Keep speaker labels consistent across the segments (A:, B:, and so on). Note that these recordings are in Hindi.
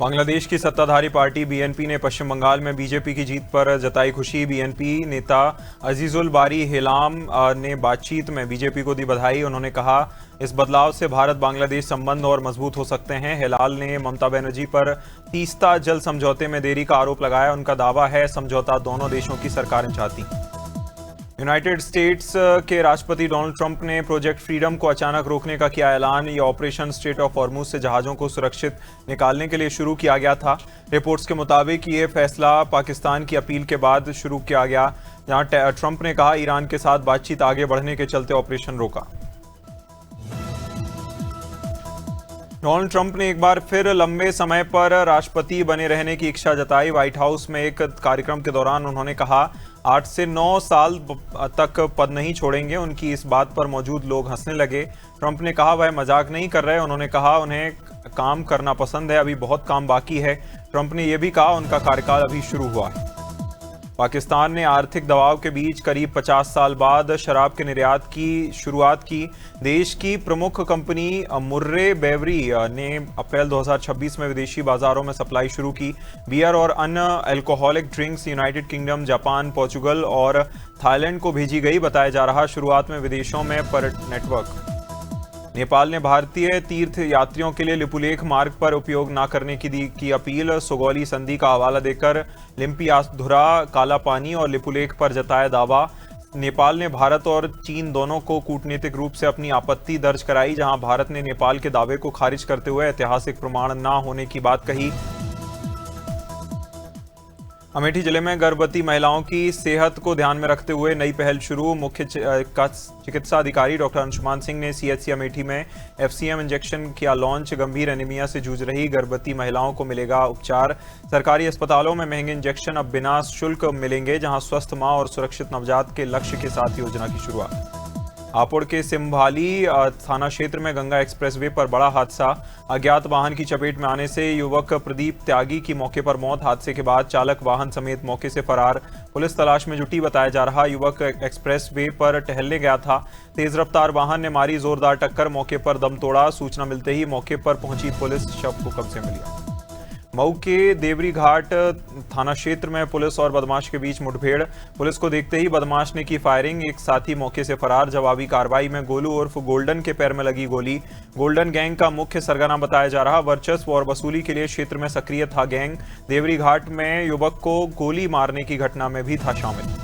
A: बांग्लादेश की सत्ताधारी पार्टी बीएनपी ने पश्चिम बंगाल में बीजेपी की जीत पर जताई खुशी। बीएनपी नेता अजीजुल बारी हेलाम ने बातचीत में बीजेपी को दी बधाई। उन्होंने कहा, इस बदलाव से भारत बांग्लादेश संबंध और मजबूत हो सकते हैं। हेलाल ने ममता बनर्जी पर तीस्ता जल समझौते में देरी का आरोप लगाया। उनका दावा है, समझौता दोनों देशों की सरकारें चाहती। यूनाइटेड स्टेट्स के राष्ट्रपति डोनाल्ड ट्रंप ने प्रोजेक्ट फ्रीडम को अचानक रोकने का किया ऐलान। यह ऑपरेशन स्ट्रेट ऑफ हॉर्मुज से जहाजों को सुरक्षित निकालने के लिए शुरू किया गया था। रिपोर्ट्स के मुताबिक ये फैसला पाकिस्तान की अपील के बाद शुरू किया गया, जहां ट्रंप ने कहा ईरान के साथ बातचीत आगे बढ़ने के चलते ऑपरेशन रोका। डोनाल्ड ट्रंप ने एक बार फिर लंबे समय पर राष्ट्रपति बने रहने की इच्छा जताई। व्हाइट हाउस में एक कार्यक्रम के दौरान उन्होंने कहा, 8 से 9 साल तक पद नहीं छोड़ेंगे। उनकी इस बात पर मौजूद लोग हंसने लगे। ट्रंप ने कहा वह मजाक नहीं कर रहे। उन्होंने कहा उन्हें काम करना पसंद है, अभी बहुत काम बाकी है। ट्रंप ने यह भी कहा उनका कार्यकाल अभी शुरू हुआ है। पाकिस्तान ने आर्थिक दबाव के बीच करीब 50 साल बाद शराब के निर्यात की शुरुआत की। देश की प्रमुख कंपनी मुर्रे बेवरी ने अप्रैल 2026 में विदेशी बाजारों में सप्लाई शुरू की। बियर और अन्य alcoholic drinks United kingdom, Japan, Portugal और थाईलैंड को भेजी गई। बताया जा रहा शुरुआत में विदेशों में नेटवर्क। नेपाल ने भारतीय तीर्थ यात्रियों के लिए लिपुलेख मार्ग पर उपयोग न करने की अपील। सुगौली संधि का हवाला देकर लिम्पियासधुरा, कालापानी और लिपुलेख पर जताया दावा। नेपाल ने भारत और चीन दोनों को कूटनीतिक रूप से अपनी आपत्ति दर्ज कराई, जहां भारत ने नेपाल के दावे को खारिज करते हुए ऐतिहासिक प्रमाण न होने की बात कही। अमेठी जिले में गर्भवती महिलाओं की सेहत को ध्यान में रखते हुए नई पहल शुरू। मुख्य चिकित्सा अधिकारी डॉक्टर अंशुमान सिंह ने सीएचसी अमेठी में एफसीएम इंजेक्शन किया लॉन्च। गंभीर एनीमिया से जूझ रही गर्भवती महिलाओं को मिलेगा उपचार। सरकारी अस्पतालों में महंगे इंजेक्शन अब बिना शुल्क मिलेंगे, जहां स्वस्थ मां और सुरक्षित नवजात के लक्ष्य के साथ योजना की शुरुआत। हापुड़ के सिंभाली थाना क्षेत्र में गंगा एक्सप्रेसवे पर बड़ा हादसा। अज्ञात वाहन की चपेट में आने से युवक प्रदीप त्यागी की मौके पर मौत। हादसे के बाद चालक वाहन समेत मौके से फरार। पुलिस तलाश में जुटी। बताया जा रहा युवक एक्सप्रेसवे पर टहलने गया था। तेज रफ्तार वाहन ने मारी जोरदार टक्कर, मौके पर दम तोड़ा। सूचना मिलते ही मौके पर पहुंची पुलिस, शव को कब्जे में लिया। मऊ के देवरी घाट थाना क्षेत्र में पुलिस और बदमाश के बीच मुठभेड़। पुलिस को देखते ही बदमाश ने की फायरिंग, एक साथी मौके से फरार। जवाबी कार्रवाई में गोलू उर्फ गोल्डन के पैर में लगी गोली। गोल्डन गैंग का मुख्य सरगना बताया जा रहा। वर्चस्व और वसूली के लिए क्षेत्र में सक्रिय था गैंग। देवरी घाट में युवक को गोली मारने की घटना में भी था शामिल।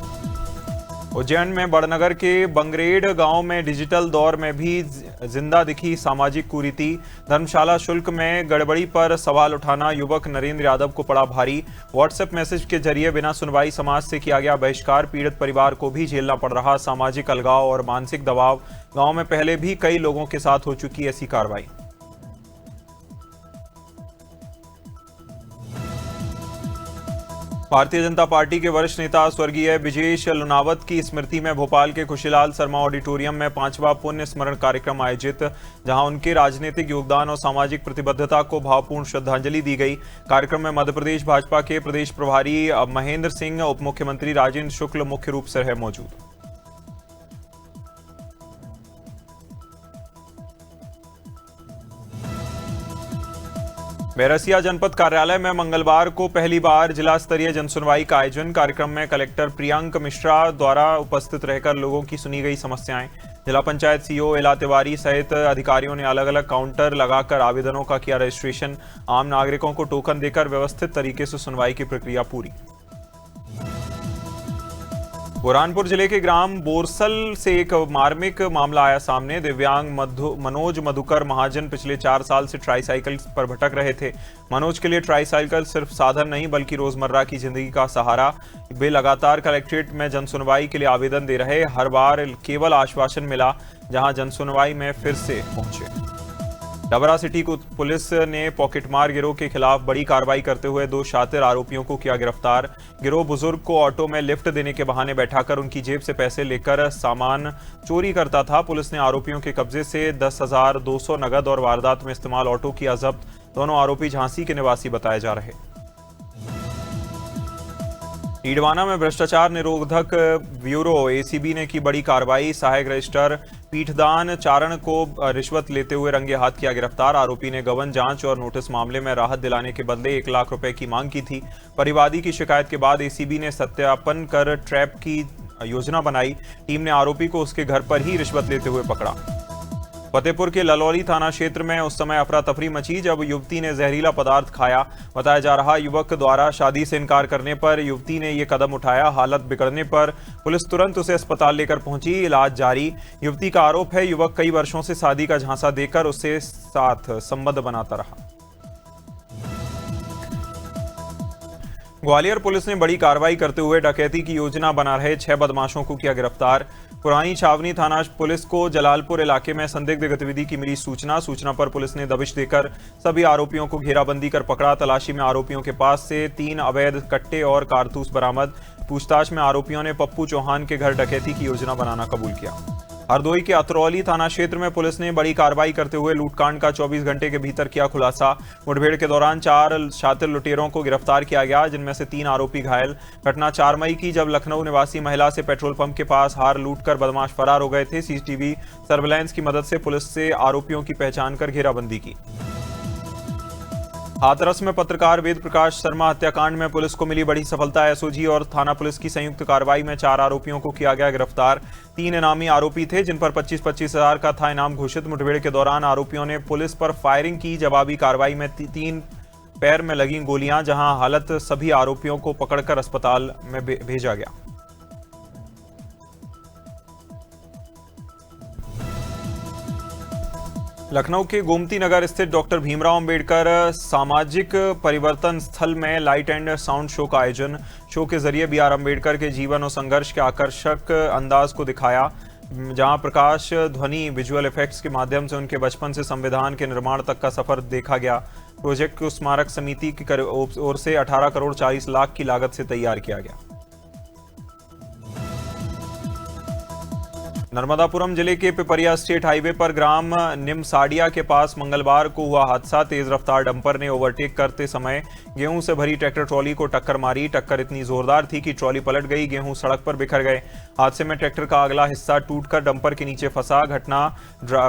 A: उज्जैन में बड़नगर के बंगरेड गांव में डिजिटल दौर में भी जिंदा दिखी सामाजिक कुरीति। धर्मशाला शुल्क में गड़बड़ी पर सवाल उठाना युवक नरेंद्र यादव को पड़ा भारी। व्हाट्सएप मैसेज के जरिए बिना सुनवाई समाज से किया गया बहिष्कार। पीड़ित परिवार को भी झेलना पड़ रहा सामाजिक अलगाव और मानसिक दबाव। गांव में पहले भी कई लोगों के साथ हो चुकी ऐसी कार्रवाई। भारतीय जनता पार्टी के वरिष्ठ नेता स्वर्गीय विजेश लुनावत की स्मृति में भोपाल के खुशीलाल शर्मा ऑडिटोरियम में 5वां पुण्य स्मरण कार्यक्रम आयोजित, जहां उनके राजनीतिक योगदान और सामाजिक प्रतिबद्धता को भावपूर्ण श्रद्धांजलि दी गई। कार्यक्रम में मध्य प्रदेश भाजपा के प्रदेश प्रभारी महेंद्र सिंह, उप मुख्यमंत्री राजेंद्र शुक्ल मुख्य रूप से रहे मौजूद। बैरसिया जनपद कार्यालय में मंगलवार को पहली बार जिला स्तरीय जनसुनवाई का आयोजन। कार्यक्रम में कलेक्टर प्रियंक मिश्रा द्वारा उपस्थित रहकर लोगों की सुनी गई समस्याएं। जिला पंचायत सीईओ एला तिवारी सहित अधिकारियों ने अलग अलग काउंटर लगाकर आवेदनों का किया रजिस्ट्रेशन। आम नागरिकों को टोकन देकर व्यवस्थित तरीके से सुनवाई की प्रक्रिया पूरी। बुरहानपुर जिले के ग्राम बोरसल से एक मार्मिक मामला आया सामने। दिव्यांग मनोज मधुकर महाजन पिछले 4 साल से ट्राईसाइकिल पर भटक रहे थे। मनोज के लिए ट्राईसाइकिल सिर्फ साधन नहीं बल्कि रोजमर्रा की जिंदगी का सहारा। वे लगातार कलेक्ट्रेट में जनसुनवाई के लिए आवेदन दे रहे। हर बार केवल आश्वासन मिला, जहां जनसुनवाई में फिर से पहुंचे। डबरा सिटी पुलिस ने पॉकेटमार गिरोह के खिलाफ बड़ी कार्रवाई करते हुए 2 शातिर आरोपियों को किया गिरफ्तार। गिरोह बुजुर्ग को ऑटो में लिफ्ट देने के बहाने बैठाकर उनकी जेब से पैसे लेकर सामान चोरी करता था। पुलिस ने आरोपियों के कब्जे से 10,200 नगद और वारदात में इस्तेमाल ऑटो किया जब्त। दोनों आरोपी झांसी के निवासी बताए जा रहे। डीडवाना में भ्रष्टाचार निरोधक ब्यूरो एसीबी ने की बड़ी कार्रवाई। सहायक रजिस्ट्रार पीठदान चारण को रिश्वत लेते हुए रंगे हाथ किया गिरफ्तार। आरोपी ने गबन जांच और नोटिस मामले में राहत दिलाने के बदले 1 लाख रुपए की मांग की थी। परिवादी की शिकायत के बाद एसीबी ने सत्यापन कर ट्रैप की योजना बनाई। टीम ने आरोपी को उसके घर पर ही रिश्वत लेते हुए पकड़ा। फतेहपुर के ललौली थाना क्षेत्र में उस समय अफरा तफरी मची जब युवती ने जहरीला पदार्थ खाया। बताया जा रहा युवक द्वारा शादी से इनकार करने पर युवती ने यह कदम उठाया। हालत बिगड़ने पर पुलिस तुरंत उसे अस्पताल लेकर पहुंची। इलाज जारी। युवती का आरोप है युवक कई वर्षों से शादी का झांसा देकर उससे साथ संबंध बनाता रहा। ग्वालियर पुलिस ने बड़ी कार्रवाई करते हुए डकैती की योजना बना रहे 6 बदमाशों को किया गिरफ्तार। पुरानी छावनी थाना पुलिस को जलालपुर इलाके में संदिग्ध गतिविधि की मिली सूचना पर पुलिस ने दबिश देकर सभी आरोपियों को घेराबंदी कर पकड़ा। तलाशी में आरोपियों के पास से 3 अवैध कट्टे और कारतूस बरामद। पूछताछ में आरोपियों ने पप्पू चौहान के घर डकैती की योजना बनाना कबूल किया। हरदोई के अतरौली थाना क्षेत्र में पुलिस ने बड़ी कार्रवाई करते हुए लूटकांड का 24 घंटे के भीतर किया खुलासा। मुठभेड़ के दौरान 4 शातिर लुटेरों को गिरफ्तार किया गया, जिनमें से 3 आरोपी घायल। घटना 4 मई की, जब लखनऊ निवासी महिला से पेट्रोल पंप के पास हार लूटकर बदमाश फरार हो गए थे। सीसीटीवी सर्विलांस की मदद से पुलिस से आरोपियों की पहचान कर घेराबंदी की। हाथरस में पत्रकार वेद प्रकाश शर्मा हत्याकांड में पुलिस को मिली बड़ी सफलता। एसओजी और थाना पुलिस की संयुक्त कार्रवाई में 4 आरोपियों को किया गया गिरफ्तार। 3 इनामी आरोपी थे, जिन पर 25-25 हजार का था इनाम घोषित। मुठभेड़ के दौरान आरोपियों ने पुलिस पर फायरिंग की। जवाबी कार्रवाई में 3 पैर में लगी गोलियां, जहां हालत सभी आरोपियों को पकड़कर अस्पताल में भेजा गया। लखनऊ के गोमती नगर स्थित डॉक्टर भीमराव अंबेडकर सामाजिक परिवर्तन स्थल में लाइट एंड साउंड शो का आयोजन। शो के जरिए बी.आर. अंबेडकर के जीवन और संघर्ष के आकर्षक अंदाज को दिखाया, जहां प्रकाश, ध्वनि, विजुअल इफेक्ट्स के माध्यम से उनके बचपन से संविधान के निर्माण तक का सफर देखा गया। प्रोजेक्ट को स्मारक समिति की ओर से 18 करोड़ 40 लाख की लागत से तैयार किया गया। नर्मदापुरम जिले के पिपरिया स्टेट हाईवे पर ग्राम निमसाडिया के पास मंगलवार को हुआ हादसा। तेज रफ्तार डंपर ने ओवरटेक करते समय गेहूं से भरी ट्रैक्टर ट्रॉली को टक्कर मारी। टक्कर इतनी जोरदार थी कि ट्रॉली पलट गई। गेहूं सड़क पर बिखर गए। हादसे में ट्रैक्टर का अगला हिस्सा टूटकर डंपर के नीचे फंसा। घटना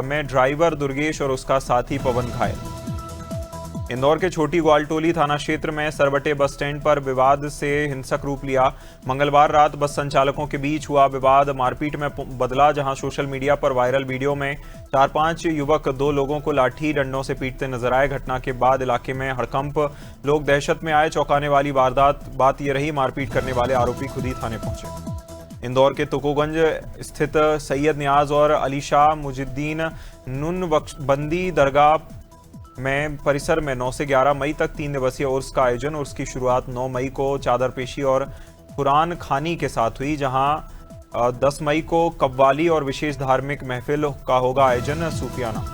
A: में ड्राइवर दुर्गेश और उसका साथी पवन घायल। इंदौर के छोटी ग्वालटोली थाना क्षेत्र में सरवटे बस स्टैंड पर विवाद से हिंसक रूप लिया। मंगलवार रात बस संचालकों के बीच हुआ विवाद मारपीट में बदला, जहां सोशल मीडिया पर वायरल वीडियो में 4-5 युवक 2 लोगों को लाठी डंडों से पीटते नजर आए। घटना के बाद इलाके में हड़कंप, लोग दहशत में आए। चौंकाने वाली बात यह रही, मारपीट करने वाले आरोपी खुद ही थाने पहुंचे। इंदौर के तुकोगंज स्थित सैयद नियाज और अलीशाह मुजुद्दीन नूनबंदी दरगाह में परिसर में 9 से 11 मई तक 3 दिवसीय उर्स का आयोजन। उर्स की शुरुआत 9 मई को चादर पेशी और कुरान खानी के साथ हुई, जहां 10 मई को कव्वाली और विशेष धार्मिक महफिल का होगा आयोजन। सूफियाना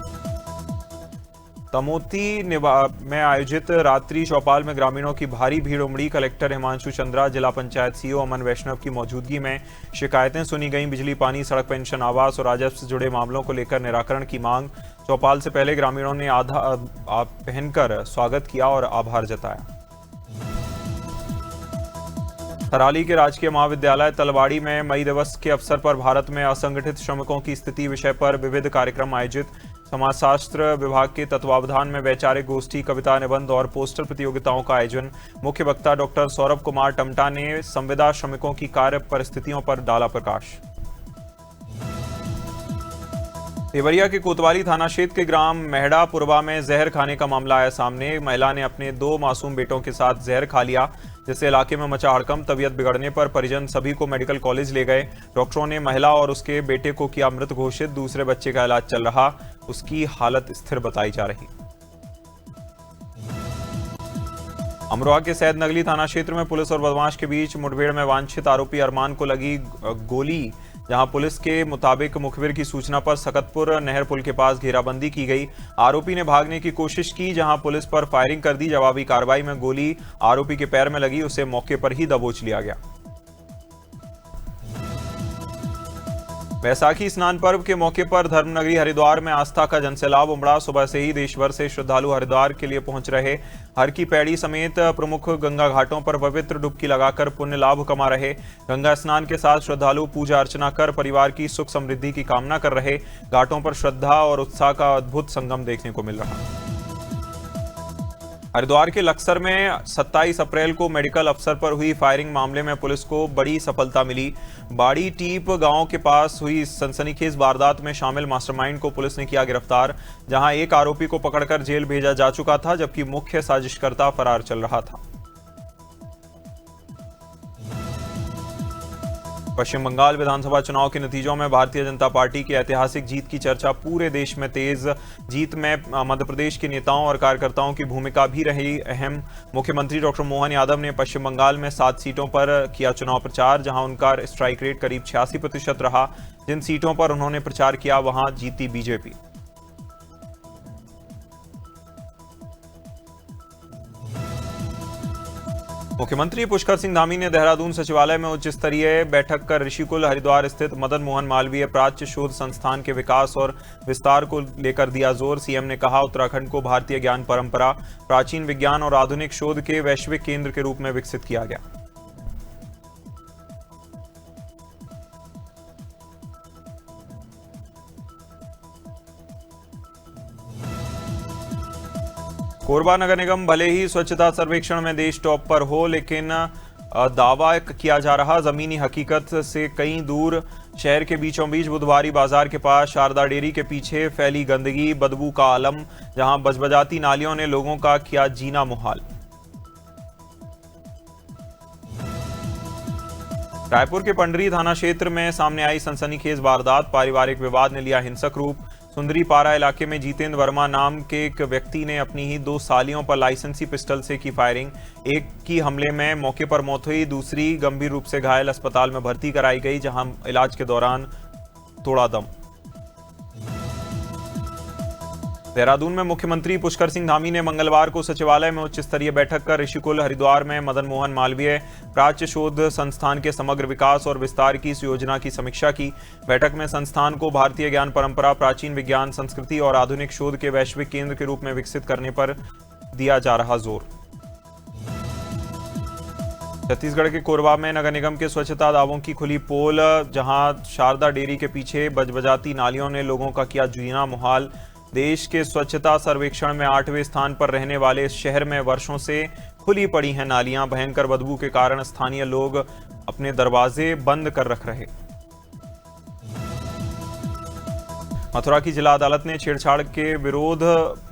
A: तमोती में आयोजित रात्रि चौपाल में ग्रामीणों की भारी भीड़ उमड़ी। कलेक्टर हिमांशु चंद्रा, जिला पंचायत सीईओ अमन वैष्णव की मौजूदगी में शिकायतें सुनी गईं। बिजली, पानी, सड़क, पेंशन, आवास और राजस्व से जुड़े मामलों को लेकर निराकरण की मांग। चौपाल से पहले ग्रामीणों ने आधा पहनकर स्वागत किया और आभार जताया। थराली के राजकीय महाविद्यालय तलवाड़ी में मई दिवस के अवसर पर भारत में असंगठित श्रमिकों की स्थिति विषय पर विविध कार्यक्रम आयोजित। समाजशास्त्र विभाग के तत्वावधान में वैचारिक गोष्ठी, कविता, निबंध और पोस्टर प्रतियोगिताओं का आयोजन। मुख्य वक्ता डॉक्टर सौरभ कुमार टमटा ने संविदा श्रमिकों की कार्य परिस्थितियों पर डाला प्रकाश। देवरिया के कोतवाली थाना क्षेत्र के ग्राम मेहड़ा पुरवा में जहर खाने का मामला आया सामने। एक महिला ने अपने 2 मासूम बेटों के साथ जहर खा लिया, जिससे इलाके में मचा हड़कंप। तबीयत बिगड़ने पर परिजन सभी को मेडिकल कॉलेज ले गए। डॉक्टरों ने महिला और उसके बेटे को किया मृत घोषित। दूसरे बच्चे का इलाज चल रहा, उसकी हालत स्थिर बताई जा रही। अमरोहा के सैद नगली थाना क्षेत्र में पुलिस और बदमाश के बीच मुठभेड़ में वांछित आरोपी अरमान को लगी गोली, जहां पुलिस के मुताबिक मुखबिर की सूचना पर सकतपुर नहर पुल के पास घेराबंदी की गई। आरोपी ने भागने की कोशिश की, जहां पुलिस पर फायरिंग कर दी। जवाबी कार्रवाई में गोली आरोपी के पैर में लगी, उसे मौके पर ही दबोच लिया गया। बैसाखी स्नान पर्व के मौके पर धर्मनगरी हरिद्वार में आस्था का जनसैलाब उमड़ा। सुबह से ही देश भर से श्रद्धालु हरिद्वार के लिए पहुंच रहे। हर की पैड़ी समेत प्रमुख गंगा घाटों पर पवित्र डुबकी लगाकर पुण्य लाभ कमा रहे। गंगा स्नान के साथ श्रद्धालु पूजा अर्चना कर परिवार की सुख समृद्धि की कामना कर रहे। घाटों पर श्रद्धा और उत्साह का अद्भुत संगम देखने को मिल रहा है। हरिद्वार के लक्सर में 27 अप्रैल को मेडिकल अफसर पर हुई फायरिंग मामले में पुलिस को बड़ी सफलता मिली। बाड़ी टीप गांव के पास हुई सनसनीखेज वारदात में शामिल मास्टरमाइंड को पुलिस ने किया गिरफ्तार, जहां एक आरोपी को पकड़कर जेल भेजा जा चुका था, जबकि मुख्य साजिशकर्ता फरार चल रहा था। पश्चिम बंगाल विधानसभा चुनाव के नतीजों में भारतीय जनता पार्टी की ऐतिहासिक जीत की चर्चा पूरे देश में तेज। जीत में मध्य प्रदेश के नेताओं और कार्यकर्ताओं की भूमिका भी रही अहम। मुख्यमंत्री डॉक्टर मोहन यादव ने पश्चिम बंगाल में 7 सीटों पर किया चुनाव प्रचार, जहां उनका स्ट्राइक रेट करीब 86% रहा। जिन सीटों पर उन्होंने प्रचार किया वहां जीती बीजेपी। मुख्यमंत्री पुष्कर सिंह धामी ने देहरादून सचिवालय में उच्च स्तरीय बैठक कर ऋषिकुल हरिद्वार स्थित मदन मोहन मालवीय प्राच्य शोध संस्थान के विकास और विस्तार को लेकर दिया जोर। सीएम ने कहा, उत्तराखंड को भारतीय ज्ञान परंपरा, प्राचीन विज्ञान और आधुनिक शोध के वैश्विक केंद्र के रूप में विकसित किया गया। कोरबा नगर निगम भले ही स्वच्छता सर्वेक्षण में देश टॉप पर हो, लेकिन दावा किया जा रहा जमीनी हकीकत से कहीं दूर। शहर के बीचों बीच बुधवारी बाजार के पास शारदा डेयरी के पीछे फैली गंदगी, बदबू का आलम, जहां बजबजाती नालियों ने लोगों का किया जीना मुहाल। रायपुर के पंडरी थाना क्षेत्र में सामने आई सनसनीखेज वारदात। पारिवारिक विवाद ने लिया हिंसक रूप। सुंदरीपारा इलाके में जितेंद्र वर्मा नाम के एक व्यक्ति ने अपनी ही 2 सालियों पर लाइसेंसी पिस्टल से की फायरिंग। एक की हमले में मौके पर मौत हुई, दूसरी गंभीर रूप से घायल अस्पताल में भर्ती कराई गई, जहां इलाज के दौरान तोड़ा दम। देहरादून में मुख्यमंत्री पुष्कर सिंह धामी ने मंगलवार को सचिवालय में उच्च स्तरीय बैठक कर ऋषिकुल हरिद्वार में मदन मोहन मालवीय प्राच्य शोध संस्थान के समग्र विकास और विस्तार की इस योजना की समीक्षा की। बैठक में संस्थान को भारतीय ज्ञान परंपरा, प्राचीन विज्ञान, संस्कृति और आधुनिक शोध के वैश्विक केंद्र के रूप में विकसित करने पर दिया जा रहा जोर। छत्तीसगढ़ के कोरबा में नगर निगम के स्वच्छता दावों की खुली पोल, जहां शारदा डेयरी के पीछे बजबजाती नालियों ने लोगों का किया जीना मुहाल। देश के स्वच्छता सर्वेक्षण में 8वें स्थान पर रहने वाले इस शहर में वर्षों से खुली पड़ी हैं नालियां। भयंकर बदबू के कारण स्थानीय लोग अपने दरवाजे बंद कर रख रहे। मथुरा की जिला अदालत ने छेड़छाड़ के विरोध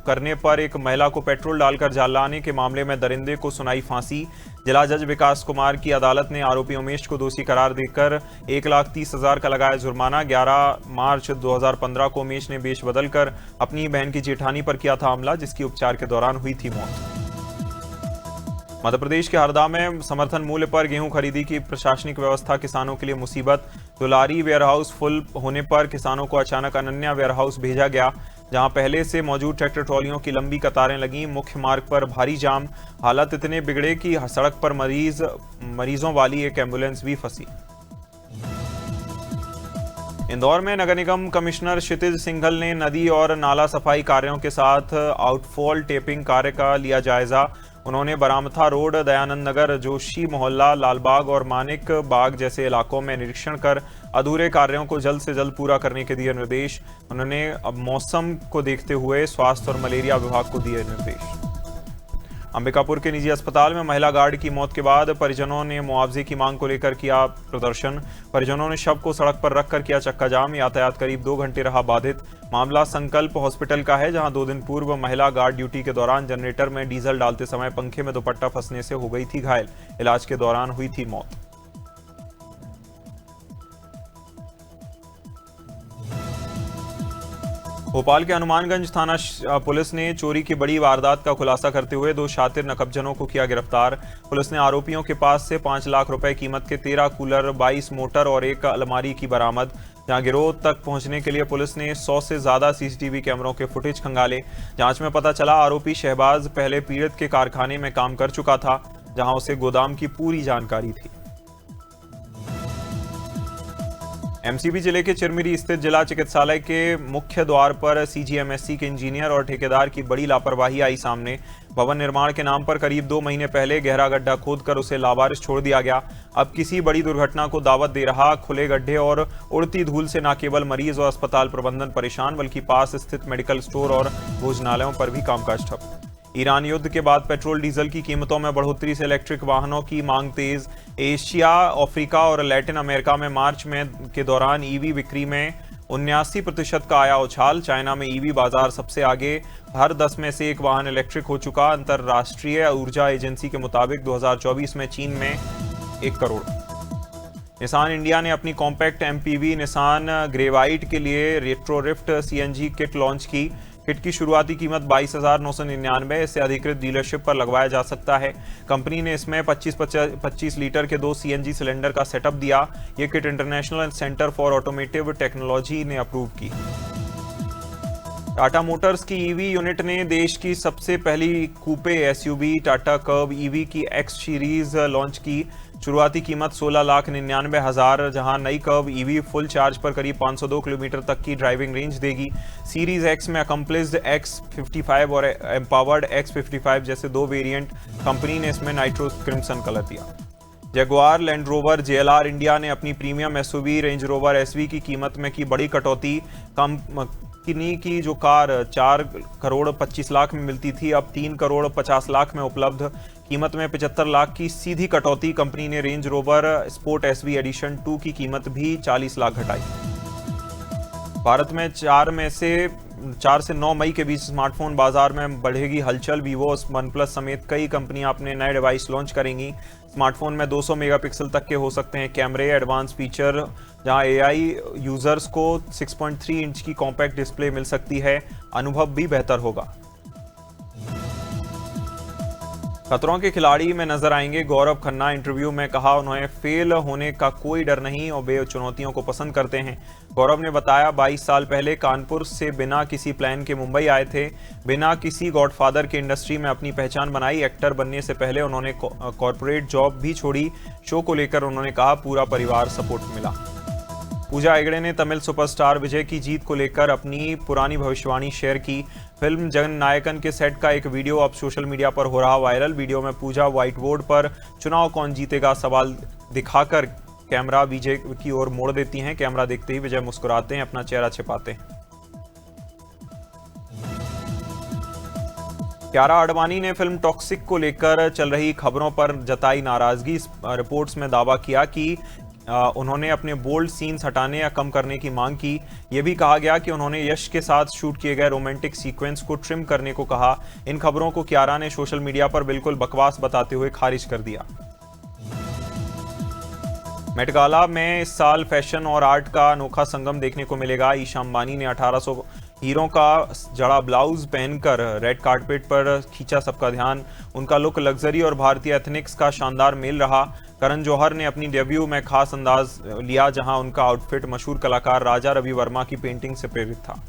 A: करने पर एक महिला को पेट्रोल डालकर जलाने के मामले में दरिंदे को सुनाई फांसी। जिला जज विकास कुमार की अदालत ने आरोपी उमेश को दोषी करार देकर 1,30,000 का लगाया जुर्माना। 11 मार्च 2015 को उमेश ने वेश बदलकर अपनी बहन की जेठानी पर किया था हमला, जिसकी उपचार के दौरान हुई थी मौत। मध्य प्रदेश के हरदा में समर्थन मूल्य पर गेहूं खरीदी की प्रशासनिक व्यवस्था किसानों के लिए मुसीबत। दुलारी वेयरहाउस फुल होने पर किसानों को अचानक अनन्या वेयरहाउस भेजा गया, जहां पहले से मौजूद ट्रैक्टर ट्रॉलियों की लंबी कतारें लगीं। मुख्य मार्ग पर भारी जाम, हालत इतने बिगड़े कि सड़क पर मरीजों वाली एक एम्बुलेंस भी फंसी। इंदौर में नगर निगम कमिश्नर क्षितिज सिंघल ने नदी और नाला सफाई कार्यों के साथ आउटफॉल टेपिंग कार्य का लिया जायजा। उन्होंने बरामथा रोड, दयानंद नगर, जोशी मोहल्ला, लालबाग और मानिक बाग जैसे इलाकों में निरीक्षण कर अधूरे कार्यों को जल्द से जल्द पूरा करने के दिए निर्देश। उन्होंने अब मौसम को देखते हुए स्वास्थ्य और मलेरिया विभाग को दिए निर्देश। अंबिकापुर के निजी अस्पताल में महिला गार्ड की मौत के बाद परिजनों ने मुआवजे की मांग को लेकर किया प्रदर्शन। परिजनों ने शव को सड़क पर रखकर किया चक्का जाम। यातायात करीब 2 घंटे रहा बाधित। मामला संकल्प हॉस्पिटल का है, जहां 2 दिन पूर्व महिला गार्ड ड्यूटी के दौरान जनरेटर में डीजल डालते समय पंखे में दुपट्टा फंसने से हो गई थी घायल। इलाज के दौरान हुई थी मौत। भोपाल के हनुमानगंज थाना पुलिस ने चोरी की बड़ी वारदात का खुलासा करते हुए 2 शातिर नकबजनों को किया गिरफ्तार। पुलिस ने आरोपियों के पास से 5 लाख रुपए कीमत के 13 कूलर, 22 मोटर और एक अलमारी की बरामद। जहां गिरोह तक पहुंचने के लिए पुलिस ने 100 से ज्यादा सीसीटीवी कैमरों के फुटेज खंगाले। जांच में पता चला आरोपी शहबाज पहले पीड़ित के कारखाने में काम कर चुका था, जहां उसे गोदाम की पूरी जानकारी थी। एमसीबी जिले के चिरमिरी स्थित जिला चिकित्सालय के मुख्य द्वार पर सीजीएमएससी के इंजीनियर और ठेकेदार की बड़ी लापरवाही आई सामने। भवन निर्माण के नाम पर करीब 2 महीने पहले गहरा गड्ढा खोदकर उसे लावारिस छोड़ दिया गया। अब किसी बड़ी दुर्घटना को दावत दे रहा। खुले गड्ढे और उड़ती धूल से न केवल मरीज और अस्पताल प्रबंधन परेशान, बल्कि पास स्थित मेडिकल स्टोर और भोजनालयों पर भी कामकाज ठप। ईरान युद्ध के बाद पेट्रोल डीजल की कीमतों में बढ़ोतरी से इलेक्ट्रिक वाहनों की मांग तेज। एशिया, अफ्रीका और लैटिन अमेरिका में मार्च के दौरान ईवी बिक्री में 79% का आया उछाल। चाइना में ईवी बाजार सबसे आगे, हर 10 में से 1 वाहन इलेक्ट्रिक हो चुका। अंतरराष्ट्रीय ऊर्जा एजेंसी के मुताबिक 2024 में चीन में 1 करोड़। निसान इंडिया ने अपनी कॉम्पैक्ट एमपीवी निसान ग्रेवाइट के लिए रेट्रोरिफ्ट सीएनजी किट लॉन्च की। किट की शुरुआती कीमत 22,999। इसे अधिकृत डीलरशिप पर लगवाया जा सकता है। कंपनी ने इसमें 25 लीटर के 2 सीएनजी सिलेंडर का सेटअप दिया। यह kit international centre for automotive technology ने अप्रूव की। टाटा मोटर्स की ईवी यूनिट ने देश की सबसे पहली कूपे एसयूवी टाटा कर्व ईवी की एक्स सीरीज लॉन्च की। शुरुआती कीमत 16,99,000, जहां नई कर्व ईवी फुल चार्ज पर करीब 502 किलोमीटर तक की ड्राइविंग रेंज देगी। सीरीज एक्स में अकम्प्लिस्ड X55 और एम्पावर्ड X55 जैसे 2 वेरिएंट। कंपनी ने इसमें नाइट्रो क्रिम्सन कलर दिया। Jaguar Land Rover JLR India ने अपनी premium SUV Range Rover SV की कीमत में की बड़ी कटौती। कंपनी की जो कार 4 करोड़ 25 लाख में मिलती थी, अब 3 करोड़ 50 लाख में उपलब्ध। कीमत में 75 लाख की सीधी कटौती। कंपनी ने Range Rover Sport SV edition 2 की कीमत भी 40 लाख घटाई। भारत में 4 से 9 मई के बीच स्मार्टफोन बाजार में बढ़ेगी हलचल। वीवो, OnePlus समेत कई कंपनियां अपने नए डिवाइस लॉन्च करेंगी। स्मार्टफोन में 200 मेगापिक्सल तक के हो सकते हैं कैमरे, एडवांस फीचर, जहां एआई यूजर्स को 6.3 इंच की कॉम्पैक्ट डिस्प्ले मिल सकती है। अनुभव भी बेहतर होगा। खतरों के खिलाड़ी में नजर आएंगे गौरव खन्ना। इंटरव्यू में कहा उन्हें फेल होने का कोई डर नहीं और वे चुनौतियों को पसंद करते हैं। गौरव ने बताया 22 साल पहले कानपुर से बिना किसी प्लान के मुंबई आए थे। बिना किसी गॉडफादर के इंडस्ट्री में अपनी पहचान बनाई। एक्टर बनने से पहले उन्होंने कॉर्पोरेट जॉब भी छोड़ी। शो को लेकर उन्होंने कहा पूरा परिवार सपोर्ट मिला। पूजा हेगड़े ने तमिल सुपरस्टार विजय की जीत को लेकर अपनी पुरानी भविष्यवाणी शेयर की। फिल्म जननायकन के सेट का एक वीडियो अब सोशल मीडिया पर हो रहा वायरल। वीडियो में पूजा व्हाइट बोर्ड पर चुनाव कौन जीतेगा सवाल दिखाकर कैमरा विजय की ओर मोड़ देती हैं। कैमरा देखते ही विजय मुस्कुराते हैं, अपना चेहरा छिपाते हैं। कियारा आडवाणी ने फिल्म टॉक्सिक को लेकर चल रही खबरों पर जताई नाराजगी। रिपोर्ट्स में दावा किया कि उन्होंने अपने बोल्ड सीन्स हटाने या कम करने की मांग की। यह भी कहा गया कि उन्होंने यश के साथ शूट किए गए रोमांटिक सीक्वेंस को ट्रिम करने को कहा। इन खबरों को कियारा ने सोशल मीडिया पर बिल्कुल बकवास बताते हुए खारिज कर दिया। मेट गाला में इस साल फैशन और आर्ट का अनोखा संगम देखने को मिलेगा। ईशा अंबानी ने 1800 हीरों का जड़ा ब्लाउज पहनकर रेड कार्पेट पर खींचा सबका ध्यान। उनका लुक लग्जरी और भारतीय एथनिक्स का शानदार मेल रहा। करण जौहर ने अपनी डेब्यू में खास अंदाज लिया, जहां उनका आउटफिट मशहूर कलाकार राजा रवि वर्मा की पेंटिंग से प्रेरित था।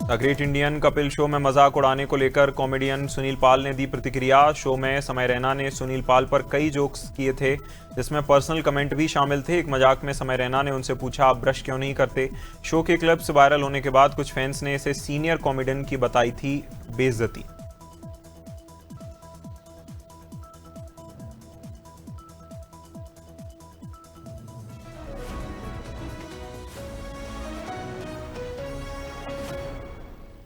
A: The great Indian Kapil show में मजाक उड़ाने को लेकर कॉमेडियन सुनील पाल ने दी प्रतिक्रिया। शो में समय रैना ने सुनील पाल पर कई जोक्स किए थे, जिसमें पर्सनल कमेंट भी शामिल थे। एक मजाक में समय रैना ने उनसे पूछा आप ब्रश क्यों नहीं करते। शो के क्लिप्स वायरल होने के बाद कुछ फैंस ने इसे सीनियर कॉमेडियन की बताई थी बेइज्जती।